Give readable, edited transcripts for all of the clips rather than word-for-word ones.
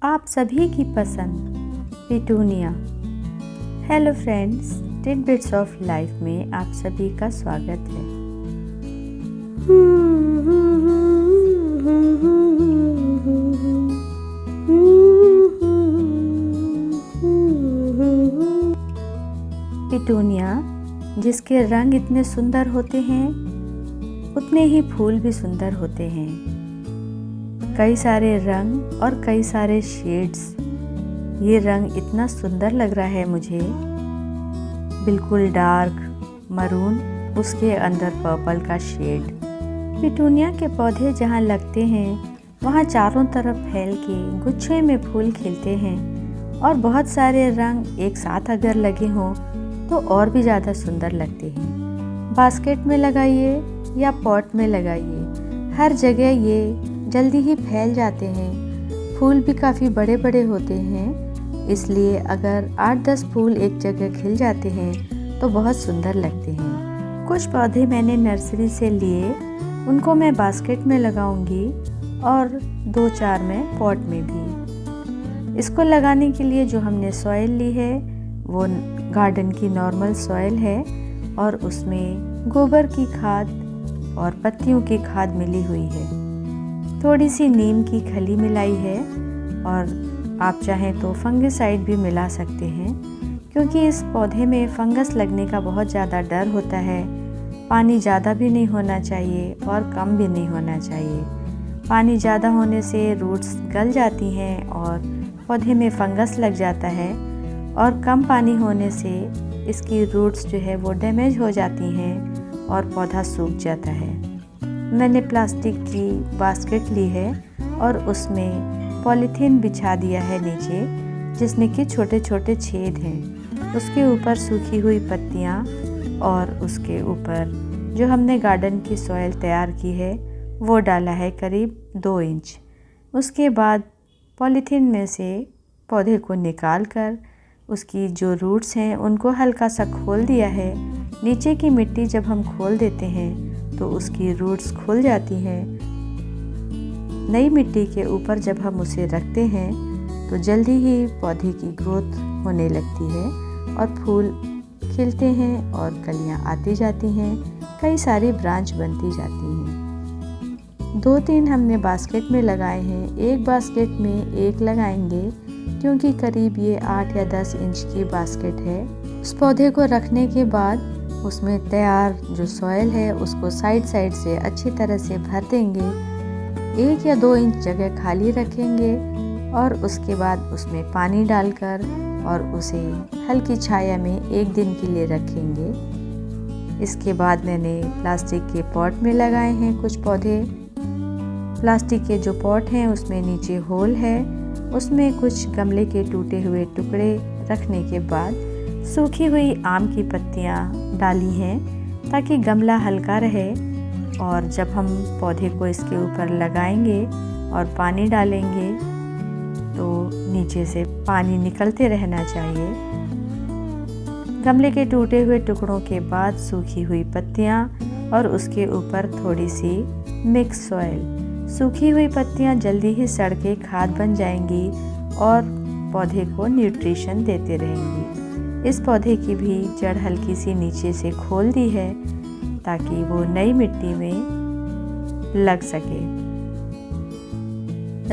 आप सभी की पसंद petunia. Hello friends, titbits of life में आप सभी का स्वागत है। पिटूनिया जिसके रंग इतने सुंदर होते हैं उतने ही फूल भी सुंदर होते हैं। कई सारे रंग और कई सारे शेड्स। ये रंग इतना सुंदर लग रहा है मुझे, बिल्कुल डार्क मरून, उसके अंदर पर्पल का शेड। पिटूनिया के पौधे जहाँ लगते हैं वहाँ चारों तरफ फैल के गुच्छे में फूल खिलते हैं और बहुत सारे रंग एक साथ अगर लगे हों तो और भी ज़्यादा सुंदर लगते हैं। बास्केट में लगाइए या पॉट में लगाइए, हर जगह ये जल्दी ही फैल जाते हैं। फूल भी काफ़ी बड़े बड़े होते हैं, इसलिए अगर 8-10 फूल एक जगह खिल जाते हैं तो बहुत सुंदर लगते हैं। कुछ पौधे मैंने नर्सरी से लिए, उनको मैं बास्केट में लगाऊंगी और 2-4 में पॉट में भी। इसको लगाने के लिए जो हमने सॉइल ली है वो गार्डन की नॉर्मल सॉइल है और उसमें गोबर की खाद और पत्तियों की खाद मिली हुई है। थोड़ी सी नीम की खली मिलाई है और आप चाहें तो फंगिसाइड भी मिला सकते हैं, क्योंकि इस पौधे में फंगस लगने का बहुत ज़्यादा डर होता है। पानी ज़्यादा भी नहीं होना चाहिए और कम भी नहीं होना चाहिए। पानी ज़्यादा होने से रूट्स गल जाती हैं और पौधे में फंगस लग जाता है, और कम पानी होने से इसकी रूट्स जो है वो डैमेज हो जाती हैं और पौधा सूख जाता है। मैंने प्लास्टिक की बास्केट ली है और उसमें पॉलीथीन बिछा दिया है नीचे, जिसमें कि छोटे छोटे छेद हैं। उसके ऊपर सूखी हुई पत्तियाँ और उसके ऊपर जो हमने गार्डन की सॉइल तैयार की है वो डाला है करीब 2 इंच। उसके बाद पॉलीथीन में से पौधे को निकाल कर उसकी जो रूट्स हैं उनको हल्का सा खोल दिया है। नीचे की मिट्टी जब हम खोल देते हैं तो उसकी रूट्स खुल जाती हैं। नई मिट्टी के ऊपर जब हम उसे रखते हैं तो जल्दी ही पौधे की ग्रोथ होने लगती है और फूल खिलते हैं और कलियां आती जाती हैं, कई सारी ब्रांच बनती जाती हैं। 2-3 हमने बास्केट में लगाए हैं, एक बास्केट में एक लगाएंगे क्योंकि करीब ये 8 या 10 इंच की बास्केट है। उस पौधे को रखने के बाद उसमें तैयार जो सॉइल है उसको साइड से अच्छी तरह से भर देंगे। 1 या 2 इंच जगह खाली रखेंगे और उसके बाद उसमें पानी डालकर और उसे हल्की छाया में 1 दिन के लिए रखेंगे। इसके बाद मैंने प्लास्टिक के पॉट में लगाए हैं कुछ पौधे। प्लास्टिक के जो पॉट हैं उसमें नीचे होल है, उसमें कुछ गमले के टूटे हुए टुकड़े रखने के बाद सूखी हुई आम की पत्तियाँ डाली हैं ताकि गमला हल्का रहे, और जब हम पौधे को इसके ऊपर लगाएंगे और पानी डालेंगे तो नीचे से पानी निकलते रहना चाहिए। गमले के टूटे हुए टुकड़ों के बाद सूखी हुई पत्तियाँ और उसके ऊपर थोड़ी सी मिक्स सॉइल। सूखी हुई पत्तियाँ जल्दी ही सड़ के खाद बन जाएंगी और पौधे को न्यूट्रिशन देते रहेंगी। इस पौधे की भी जड़ हल्की सी नीचे से खोल दी है ताकि वो नई मिट्टी में लग सके।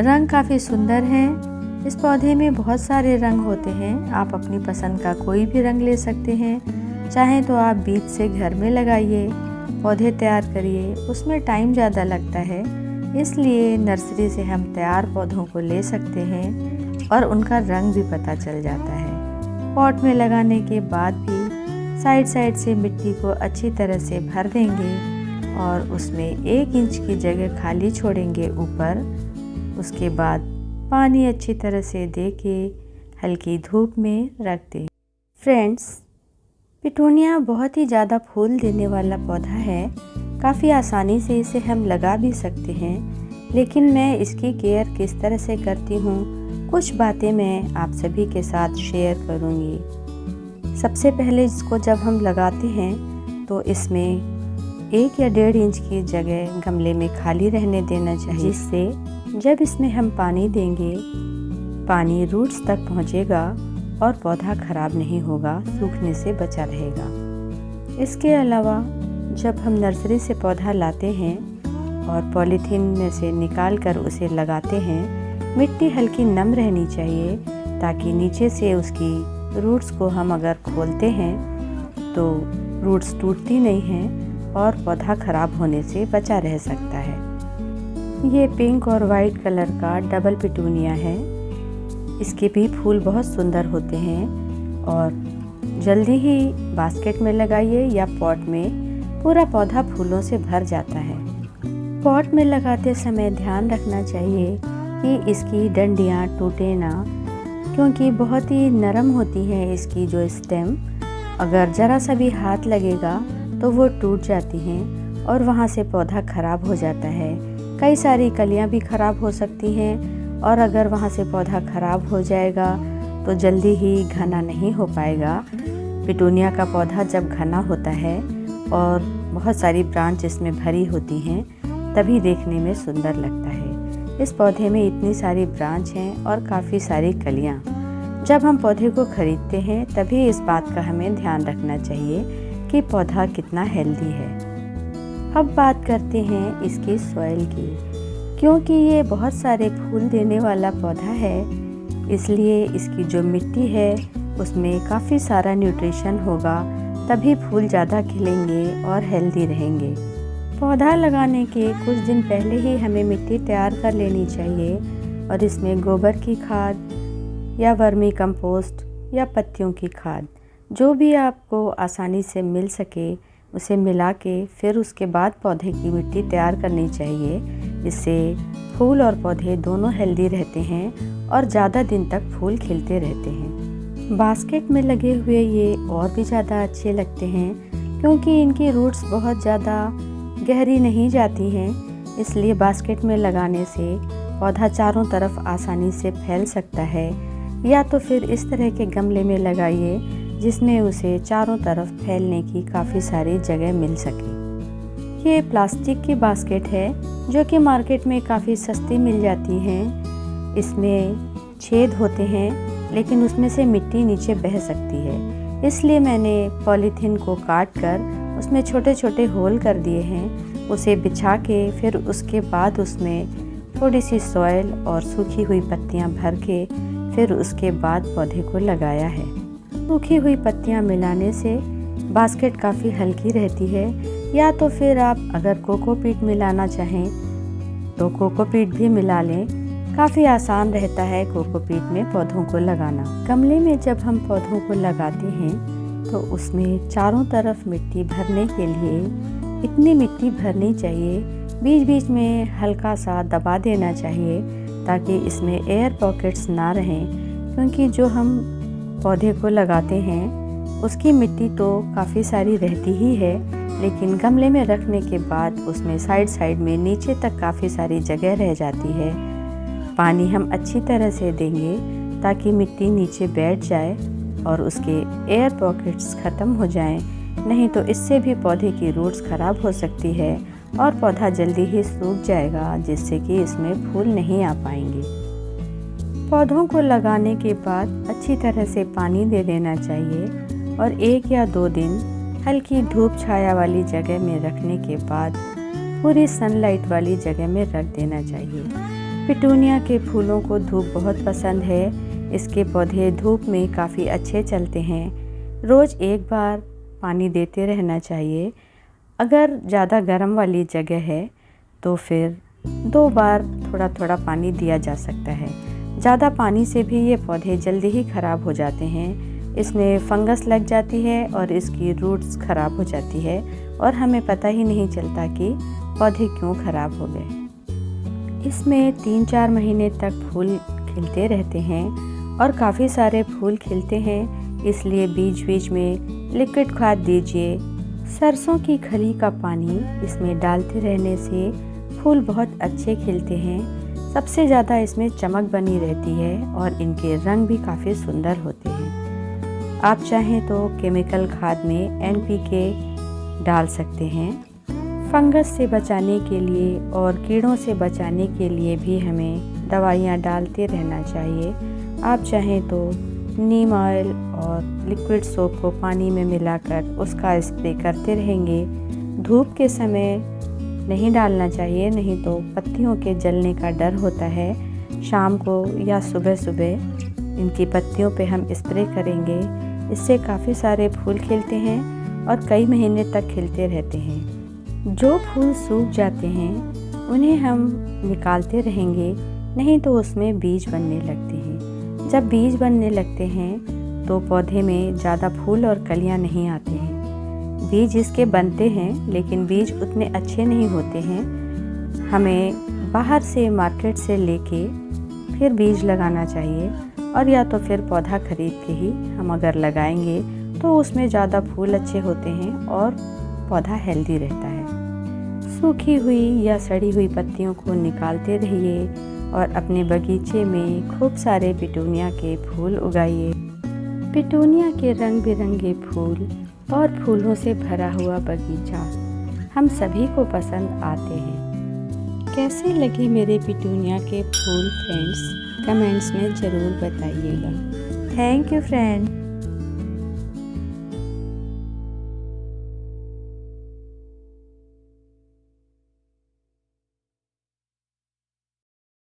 रंग काफ़ी सुंदर हैं। इस पौधे में बहुत सारे रंग होते हैं, आप अपनी पसंद का कोई भी रंग ले सकते हैं। चाहे तो आप बीज से घर में लगाइए, पौधे तैयार करिए, उसमें टाइम ज़्यादा लगता है, इसलिए नर्सरी से हम तैयार पौधों को ले सकते हैं और उनका रंग भी पता चल जाता है। पॉट में लगाने के बाद भी साइड से मिट्टी को अच्छी तरह से भर देंगे और उसमें 1 इंच की जगह खाली छोड़ेंगे ऊपर। उसके बाद पानी अच्छी तरह से दे के हल्की धूप में रख दें। फ्रेंड्स, पिटूनिया बहुत ही ज़्यादा फूल देने वाला पौधा है। काफ़ी आसानी से इसे हम लगा भी सकते हैं, लेकिन मैं इसकी केयर किस तरह से करती हूँ कुछ बातें मैं आप सभी के साथ शेयर करूँगी। सबसे पहले इसको जब हम लगाते हैं तो इसमें 1 या 1.5 इंच की जगह गमले में खाली रहने देना चाहिए, जिससे जब इसमें हम पानी देंगे पानी रूट्स तक पहुंचेगा और पौधा खराब नहीं होगा, सूखने से बचा रहेगा। इसके अलावा जब हम नर्सरी से पौधा लाते हैं और पॉलीथीन में से निकाल कर उसे लगाते हैं, मिट्टी हल्की नम रहनी चाहिए ताकि नीचे से उसकी रूट्स को हम अगर खोलते हैं तो रूट्स टूटती नहीं हैं और पौधा खराब होने से बचा रह सकता है। ये पिंक और वाइट कलर का डबल पिटूनिया है। इसके भी फूल बहुत सुंदर होते हैं और जल्दी ही बास्केट में लगाइए या पॉट में, पूरा पौधा फूलों से भर जाता है। पॉट में लगाते समय ध्यान रखना चाहिए कि इसकी डंडियाँ टूटे ना, क्योंकि बहुत ही नरम होती है इसकी जो स्टेम। अगर ज़रा सा भी हाथ लगेगा तो वो टूट जाती हैं और वहाँ से पौधा खराब हो जाता है। कई सारी कलियाँ भी खराब हो सकती हैं और अगर वहाँ से पौधा खराब हो जाएगा तो जल्दी ही घना नहीं हो पाएगा। पिटूनिया का पौधा जब घना होता है और बहुत सारी ब्रांच इसमें भरी होती हैं तभी देखने में सुंदर लगता है। इस पौधे में इतनी सारी ब्रांच हैं और काफ़ी सारी कलियाँ। जब हम पौधे को खरीदते हैं तभी इस बात का हमें ध्यान रखना चाहिए कि पौधा कितना हेल्दी है। अब बात करते हैं इसकी सॉइल की। क्योंकि ये बहुत सारे फूल देने वाला पौधा है, इसलिए इसकी जो मिट्टी है उसमें काफ़ी सारा न्यूट्रिशन होगा, तभी फूल ज़्यादा खिलेंगे और हेल्दी रहेंगे। पौधा लगाने के कुछ दिन पहले ही हमें मिट्टी तैयार कर लेनी चाहिए और इसमें गोबर की खाद या वर्मी कंपोस्ट या पत्तियों की खाद, जो भी आपको आसानी से मिल सके, उसे मिला के फिर उसके बाद पौधे की मिट्टी तैयार करनी चाहिए। इससे फूल और पौधे दोनों हेल्दी रहते हैं और ज़्यादा दिन तक फूल खिलते रहते हैं। बास्केट में लगे हुए ये और भी ज़्यादा अच्छे लगते हैं क्योंकि इनकी रूट्स बहुत ज़्यादा गहरी नहीं जाती हैं, इसलिए बास्केट में लगाने से पौधा चारों तरफ आसानी से फैल सकता है। या तो फिर इस तरह के गमले में लगाइए जिसमें उसे चारों तरफ फैलने की काफ़ी सारी जगह मिल सके। ये प्लास्टिक की बास्केट है जो कि मार्केट में काफ़ी सस्ती मिल जाती हैं। इसमें छेद होते हैं लेकिन उसमें से मिट्टी नीचे बह सकती है, इसलिए मैंने पॉलीथीन को काट कर उसमें छोटे छोटे होल कर दिए हैं। उसे बिछा के फिर उसके बाद उसमें थोड़ी सी सॉइल और सूखी हुई पत्तियां भर के फिर उसके बाद पौधे को लगाया है। सूखी हुई पत्तियां मिलाने से बास्केट काफ़ी हल्की रहती है। या तो फिर आप अगर कोकोपीट मिलाना चाहें तो कोकोपीट भी मिला लें, काफ़ी आसान रहता है कोकोपीट में पौधों को लगाना। गमले में जब हम पौधों को लगाते हैं तो उसमें चारों तरफ मिट्टी भरने के लिए इतनी मिट्टी भरनी चाहिए, बीच बीच में हल्का सा दबा देना चाहिए ताकि इसमें एयर पॉकेट्स ना रहें, क्योंकि जो हम पौधे को लगाते हैं उसकी मिट्टी तो काफ़ी सारी रहती ही है, लेकिन गमले में रखने के बाद उसमें साइड साइड में नीचे तक काफ़ी सारी जगह रह जाती है। पानी हम अच्छी तरह से देंगे ताकि मिट्टी नीचे बैठ जाए और उसके एयर पॉकेट्स ख़त्म हो जाएं, नहीं तो इससे भी पौधे की रूट्स ख़राब हो सकती है और पौधा जल्दी ही सूख जाएगा, जिससे कि इसमें फूल नहीं आ पाएंगे। पौधों को लगाने के बाद अच्छी तरह से पानी दे देना चाहिए और 1 या 2 दिन हल्की धूप छाया वाली जगह में रखने के बाद पूरी सनलाइट वाली जगह में रख देना चाहिए। पिटूनिया के फूलों को धूप बहुत पसंद है, इसके पौधे धूप में काफ़ी अच्छे चलते हैं। रोज़ 1 बार पानी देते रहना चाहिए। अगर ज़्यादा गर्म वाली जगह है तो फिर 2 बार थोड़ा थोड़ा पानी दिया जा सकता है। ज़्यादा पानी से भी ये पौधे जल्दी ही ख़राब हो जाते हैं, इसमें फंगस लग जाती है और इसकी रूट्स ख़राब हो जाती है और हमें पता ही नहीं चलता कि पौधे क्यों ख़राब हो गए। इसमें 3-4 महीने तक फूल खिलते रहते हैं और काफ़ी सारे फूल खिलते हैं, इसलिए बीच बीच में लिक्विड खाद दीजिए। सरसों की खली का पानी इसमें डालते रहने से फूल बहुत अच्छे खिलते हैं। सबसे ज़्यादा इसमें चमक बनी रहती है और इनके रंग भी काफ़ी सुंदर होते हैं। आप चाहें तो केमिकल खाद में NPK डाल सकते हैं। फंगस से बचाने के लिए और कीड़ों से बचाने के लिए भी हमें दवाइयाँ डालते रहना चाहिए। आप चाहें तो नीम ऑयल और लिक्विड सोप को पानी में मिलाकर उसका स्प्रे करते रहेंगे। धूप के समय नहीं डालना चाहिए, नहीं तो पत्तियों के जलने का डर होता है। शाम को या सुबह सुबह इनकी पत्तियों पे हम स्प्रे करेंगे। इससे काफ़ी सारे फूल खिलते हैं और कई महीने तक खिलते रहते हैं। जो फूल सूख जाते हैं उन्हें हम निकालते रहेंगे, नहीं तो उसमें बीज बनने लगते हैं। जब बीज बनने लगते हैं तो पौधे में ज़्यादा फूल और कलियां नहीं आते हैं। बीज इसके बनते हैं लेकिन बीज उतने अच्छे नहीं होते हैं। हमें बाहर से मार्केट से लेके फिर बीज लगाना चाहिए, और या तो फिर पौधा खरीद के ही हम अगर लगाएंगे तो उसमें ज़्यादा फूल अच्छे होते हैं और पौधा हेल्दी रहता है। सूखी हुई या सड़ी हुई पत्तियों को निकालते रहिए और अपने बगीचे में खूब सारे पिटूनिया के फूल उगाइए। पिटूनिया के रंग बिरंगे फूल और फूलों से भरा हुआ बगीचा हम सभी को पसंद आते हैं। कैसे लगे मेरे पिटूनिया के फूल फ्रेंड्स, कमेंट्स में ज़रूर बताइएगा। Thank you friend.